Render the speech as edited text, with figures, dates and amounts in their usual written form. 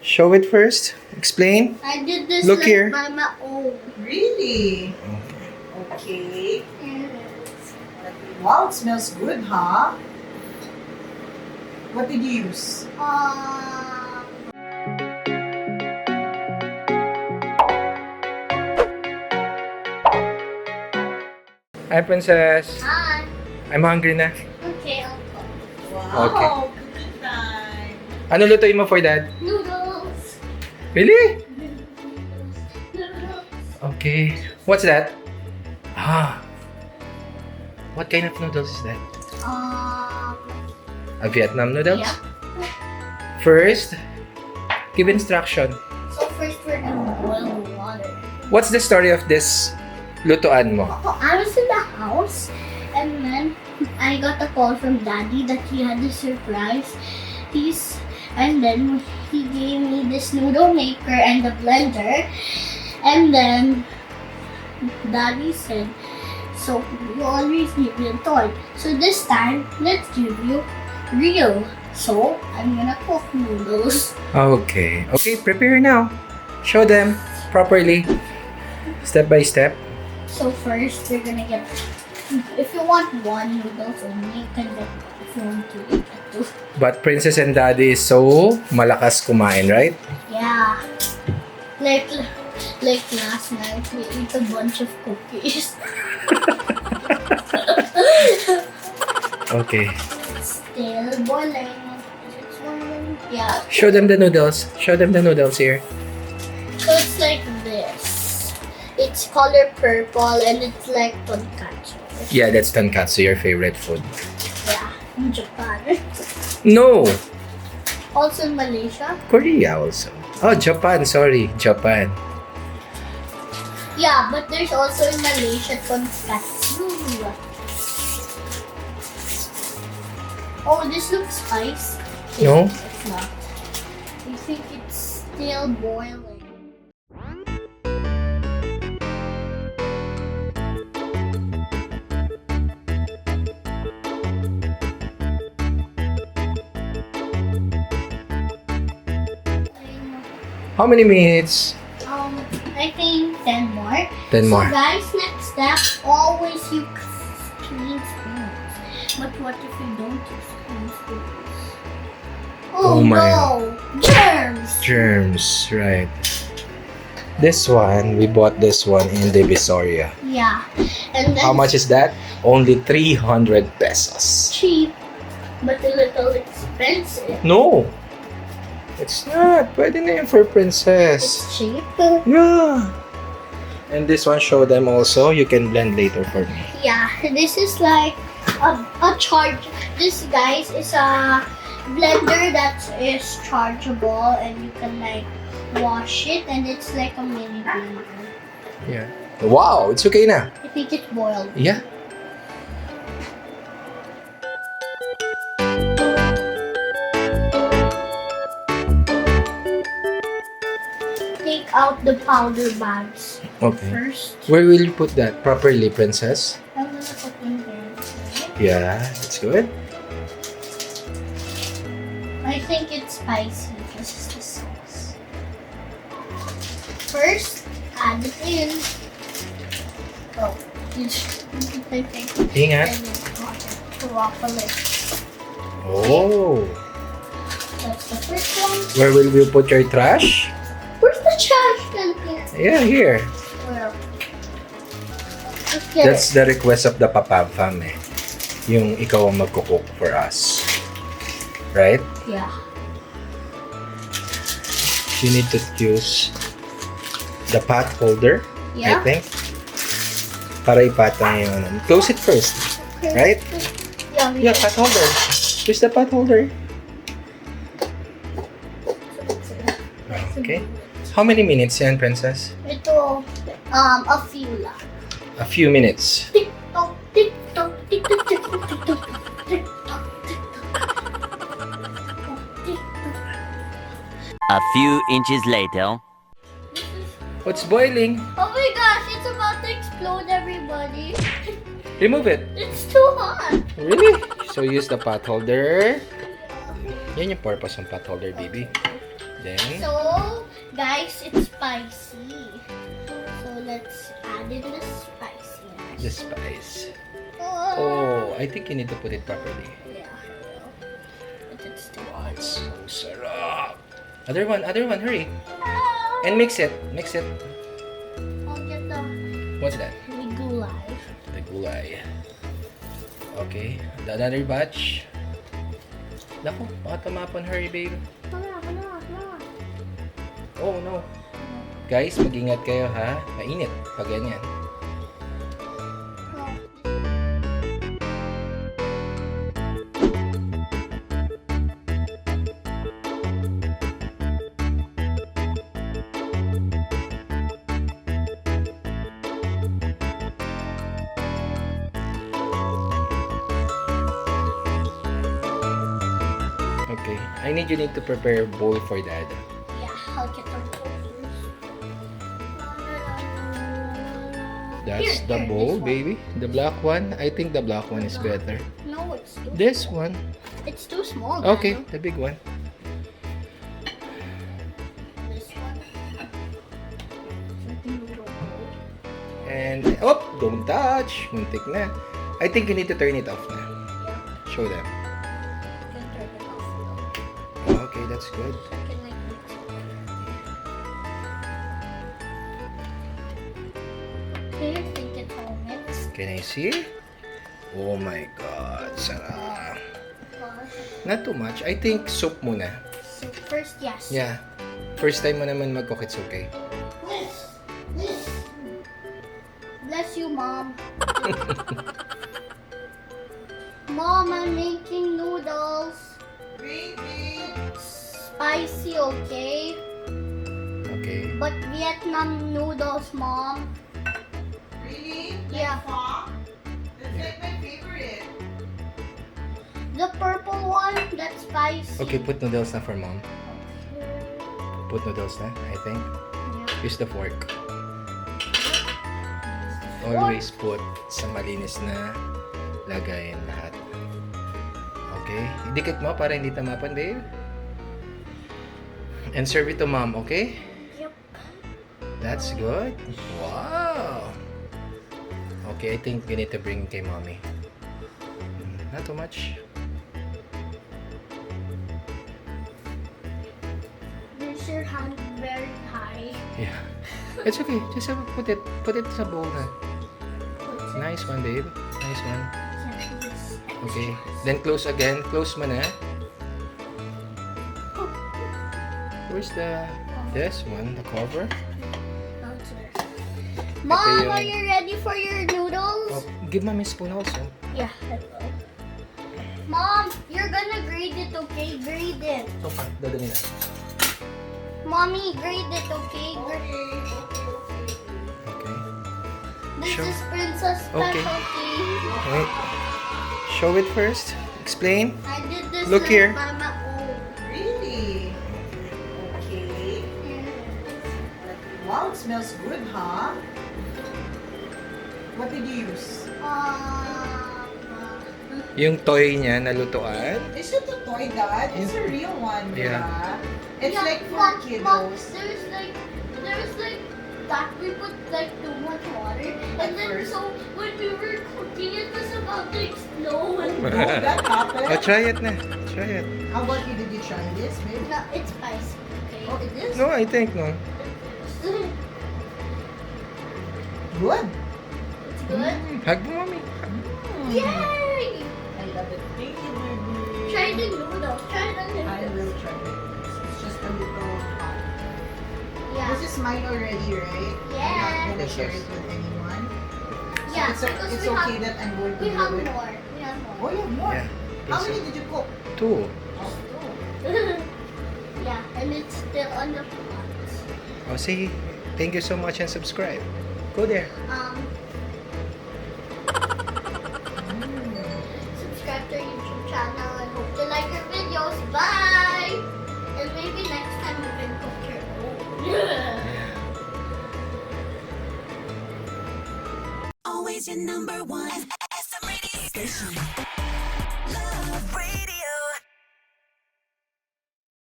Show it first. Explain. I did this Look here. by my own. Really? Okay. Wow, it smells good, huh? What did you use? Hi, Princess. Hi. I'm hungry na. Okay, I'll go. Wow, Okay. cooking time. Ano lutuin mo for Dad? Noodles. Really? Noodles. Okay. What's that? What kind of noodles is that? A Vietnam noodles? Yeah. First, give instruction. So first we're gonna boil the water. What's the story of this lutuan mo? I was in the house and then I got a call from Daddy that he had a surprise. And then he gave me this noodle maker and a blender. And then Daddy said, so you always give me a toy. So this time, let's give you real. So I'm gonna cook noodles. Okay. Okay, prepare now. Show them properly. Step by step. So first, we're gonna get. If you want one noodles only, you can get. If you want two, you get two. But Princess and Daddy is so malakas kumain, right? Yeah. Like last night, we ate a bunch of cookies. Okay. Still boiling. It's boiling. Yeah. Show them the noodles. Show them the noodles here. So it's like this. It's color purple and it's like tonkatsu. Yeah, that's tonkatsu, your favorite food. Yeah. In Japan. No! Also in Malaysia. Korea also. Oh, Japan. Sorry. Japan. Yeah, but there's also in Malaysia tonkatsu. Oh, this looks spicy. No? It's not. I think it's still boiling. How many minutes? I think 10 more. 10 more. So guys, next step, always use clean spoons. But what if you don't use clean spoons? Oh Oh, my. no! Germs! Germs, right. This one, we bought this one in Divisoria. Yeah. And then How much is that? Only 300 pesos. cheap, but a little expensive. No! It's not. Pwede na yun for Princess. It's cheap. Yeah. And this one, show them also. You can blend later for me. Yeah, this is like a charge. This, guys, is a blender that is chargeable and you can like wash it and it's like a mini blender. Yeah. Wow, it's okay na. I think it's boiled. Yeah. Take out the powder bags Okay. first. Where will you put that properly, Princess? I'm gonna put in there. Yeah, that's good. I think it's spicy. This is the sauce. First, add it in. Oh, I think Ingat. I need properly. Oh. That's the first one. Where will you put your trash? Where's the trash can here? Yeah, here. Well, let's get That's the request of the Papa fam eh. Yung ikaw ang magkukook for us. Right? it. Yeah. You need to use the pot holder, I Yeah. think. Para ipatang yung ano. Close it first. Okay. Right? Yeah. Yeah, pot holder. Use the pot holder. Okay. How many minutes yan, Princess? Ito, a few lang. A few minutes. Tick tock, tick tock, tick tock, tick tock, tick tock, tick tock, tick tock, tick tock. A few inches later. What's boiling? Oh my gosh, it's about to explode, everybody. Remove it. It's too hot. Really? So use the pot holder. Yan yung purpose ng pot holder, baby. Then, So, guys, it's spicy. So, let's add in the spiciness. the spice. Oh. Oh, I think you need to put it properly. Yeah, I will. But it's still Wow, it's so sarap. Other one, hurry. And mix it. I'll get the What's that? gulay. The gulay. Okay, another batch. Naku, baka tumapon. Hurry, babe. Come on. Oh, no. Guys, mag-ingat kayo, ha? Mainit pag ganyan. Okay, I need to prepare a bowl for Dad. Yeah, I'll get the bowl That's Here, the here, bowl, this one. baby. The black one. I think the black one is better. No, it's too This one. It's too small. Okay, Dano. the big one. This one. And, oh, don't touch. Muntik na. I think you need to turn it off na. Show them. Can turn it off. Okay, that's good. I can like mix it. Okay, I think it's all mixed. Can I see? Oh my God, sarap. Not too much. I think soup muna. So first, yes. Yeah. First time mo naman mag-cook, it's okay. Bless you, Mom. Mom, I'm making noodles. Baby. Spicy, okay? Okay. But Vietnam noodles, Mom. Really? Yeah. Pop? That's like my favorite. The purple one, that's spicy. Okay, put noodles na for mom. Put noodles na, I think. Yeah. Use the fork. Always put sa malinis na lagayan lahat. Okay? Idikit mo para hindi tamapan, babe. And serve it to mom, okay? Yep. That's good. Wow! Okay, I think you need to bring kay mommy. Not too much. Use your hand very high. Yeah. It's okay. Just put it sa bowl na. Nice one, babe. Nice one. Okay. Then close again. Close mo na. Where's this one? The cover? Mom, yung- are you ready for your noodles? Oh, give mommy a spoon also. Yeah, I will. Mom, you're gonna grade it, okay? Grade it. So, dadali na. Mommy, grade it, okay? Okay. This Sure. is Princess Okay. specialty. Wait. Show it first. Explain. I did this Look like here. by my own. Really? Okay. Wow, it smells good, huh? What did you use? Yung toy niya na lutuan. Is it a toy, Dad? It's a real one, Yeah. yeah. It's Yeah, like for Mom, kiddos. there's like that we put like too much water, and then first. so when we were cooking, it was about to explode. Oh, that happened? Oh, try it na. Try it. How about you? Did you try this, babe? No, it's spicy. Okay. Oh, it is? No, I think no. Good. It's good. Hug mo, mommy. Yay! I love it. Thank you, baby. Try the noodles. Try the I noodles. will try it. It's just a little hot. Yeah. This is mine already, right? Yeah. I'm not gonna Yes, share yes. it with anyone. Yeah, It's, because it's we okay have, that I'm going to we do have it. more. We have Oh, more. you have more? Yeah. How Please. many did you cook? 2. Oh, Yeah, and it's still on the pot. Oh, say thank you so much and subscribe. Go there. Subscribe to our YouTube channel and hope you like our videos. Bye! And maybe next time you can cook your own. Always your number one. SM radio station.